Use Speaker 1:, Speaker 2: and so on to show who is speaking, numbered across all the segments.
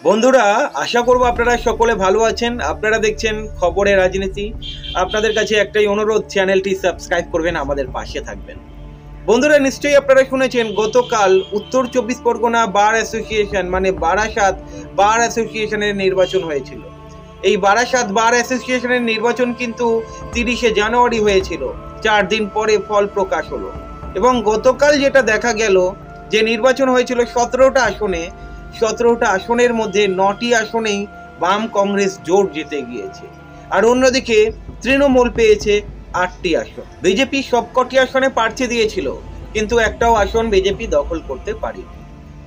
Speaker 1: বন্ধুরা, আশা করব আপনারা সকলে ভালো আছেন। আপনারা দেখছেন খবরের রাজনীতি। আপনাদের কাছে একটাই অনুরোধ, চ্যানেলটি সাবস্ক্রাইব করবেন, আমাদের পাশে থাকবেন। বন্ধুরা, নিশ্চয়ই আপনারা শুনেছেন গতকাল উত্তর 24 পরগনা বার অ্যাসোসিয়েশন মানে বারাসাত বার অ্যাসোসিয়েশনের নির্বাচন হয়েছিল। এই বারাসাত বার অ্যাসোসিয়েশনের নির্বাচন কিন্তু 30শে জানুয়ারি হয়েছিল। 4 দিন পরে ফল প্রকাশ হলো এবং গতকাল যেটা দেখা গেল যে নির্বাচন হয়েছিল 17টা আসনে। 17টা আসনের মধ্যে 9টি আসনেই বাম কংগ্রেস জোট জিতে গিয়েছে, আর অন্যদিকে তৃণমূল পেয়েছে 8টি আসন। বিজেপি সবকটি আসনে প্রার্থী দিয়েছিল, কিন্তু একটাও আসন বিজেপি দখল করতে পারেনি।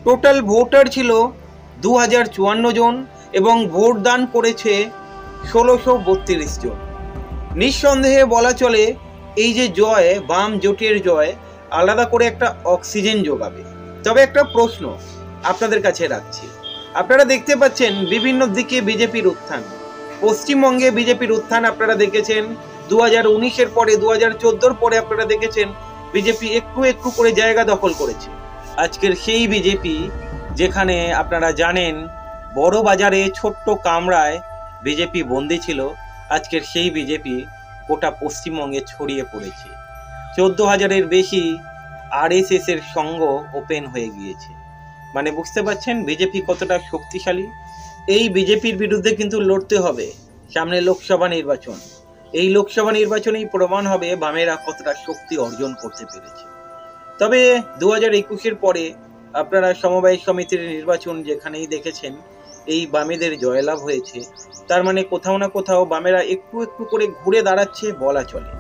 Speaker 1: টোটাল ভোটার ছিল 2054 জন এবং ভোট দান করেছে 1632 জন। নিঃসন্দেহে বলা চলে এই যে জয়, বাম জোটের জয়, আলাদা করে একটা অক্সিজেন যোগাবে। তবে একটা প্রশ্ন আপনাদের কাছে রাখছি। আপনারা দেখতে পাচ্ছেন বিভিন্ন দিকে বিজেপির উত্থান। পশ্চিমবঙ্গে বিজেপির উত্থান আপনারা দেখেছেন 2019-এর পরে, 2014-র পরে আপনারা দেখেছেন বিজেপি একটু একটু করে জায়গা দখল করেছে। আজকের সেই বিজেপি যেখানে আপনারা জানেন বড় বাজারে ছোট্ট কামরায় বিজেপি বন্দী ছিল, আজকের সেই বিজেপি গোটা পশ্চিমবঙ্গে ছড়িয়ে পড়েছে। 14,000-এর বেশি RSS এর সঙ্গ ওপেন হয়ে গিয়েছে। মানে বুঝতে পারছেন বিজেপি কতটা শক্তিশালী। এই বিজেপির বিরুদ্ধে কিন্তু লড়তে হবে। সামনে লোকসভা নির্বাচন, এই লোকসভা নির্বাচনেই প্রমাণ হবে বামেরা কতটা শক্তি অর্জন করতে পেরেছে। তবে 2021-এর পরে আপনারা সমবায় সমিতির নির্বাচন যেখানেই দেখেছেন এই বামেদের জয়লাভ হয়েছে। তার মানে কোথাও না কোথাও বামেরা একটু একটু করে ঘুরে দাঁড়াচ্ছে বলা চলে।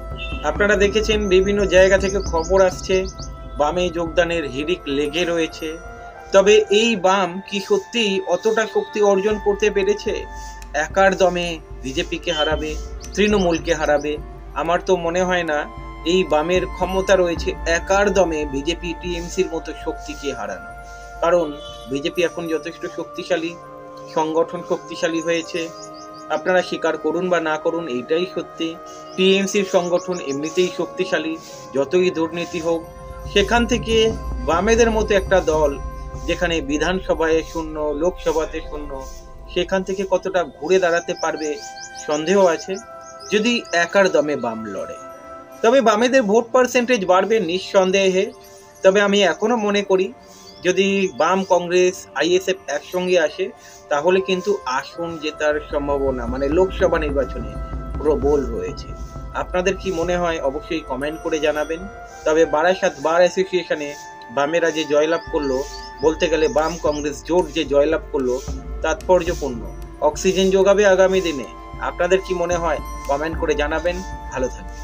Speaker 1: আপনারা দেখেছেন বিভিন্ন জায়গা থেকে খবর আসছে বামে যোগদানের হিড়িক লেগে রয়েছে। তবে এই বাম কি সত্যি অতটা শক্তি অর্জন করতে পেরেছে? একার দমে বিজেপিকে হারাবে, তৃণমূলকে হারাবে? আমার তো মনে হয় না এই বামের ক্ষমতা রয়েছে একার দমে বিজেপি টিএমসির মতো শক্তিকে হারানো। কারণ বিজেপি এখন যথেষ্ট শক্তিশালী, সংগঠন শক্তিশালী হয়েছে। আপনারা স্বীকার করুন বা না করুন, এইটাই সত্যি। টিএমসির সংগঠন এমনিতেই শক্তিশালী, যতই দুর্নীতি হোক। সেখান থেকে বামেদের মতো একটা দল যেখানে বিধানসভায় শূন্য, লোকসভাতে শূন্য, সেখান থেকে কতটা ঘুরে দাঁড়াতে পারবে সন্দেহ আছে যদি একার দমে বাম লড়ে। তবে বামেদের ভোট পার্সেন্টেজ বাড়বে নিঃসন্দেহে। তবে আমি এখনো মনে করি যদি বাম, কংগ্রেস, ISF একসঙ্গে আসে তাহলে কিন্তু আসন জেতার সম্ভাবনা মানে লোকসভা নির্বাচনে প্রবল রয়েছে। আপনাদের কি মনে হয় অবশ্যই কমেন্ট করে জানাবেন। তবে বারাসাত বার অ্যাসোসিয়েশনে বামেরা যে জয়লাভ করলো, বলতে গেলে বাম কংগ্রেস জোট যে জয়লাভ করলো, তাৎপর্যপূর্ণ, অক্সিজেন যোগাবে আগামী দিনে। আপনাদের কি মনে হয় কমেন্ট করে জানাবেন। ভালো থাকবেন।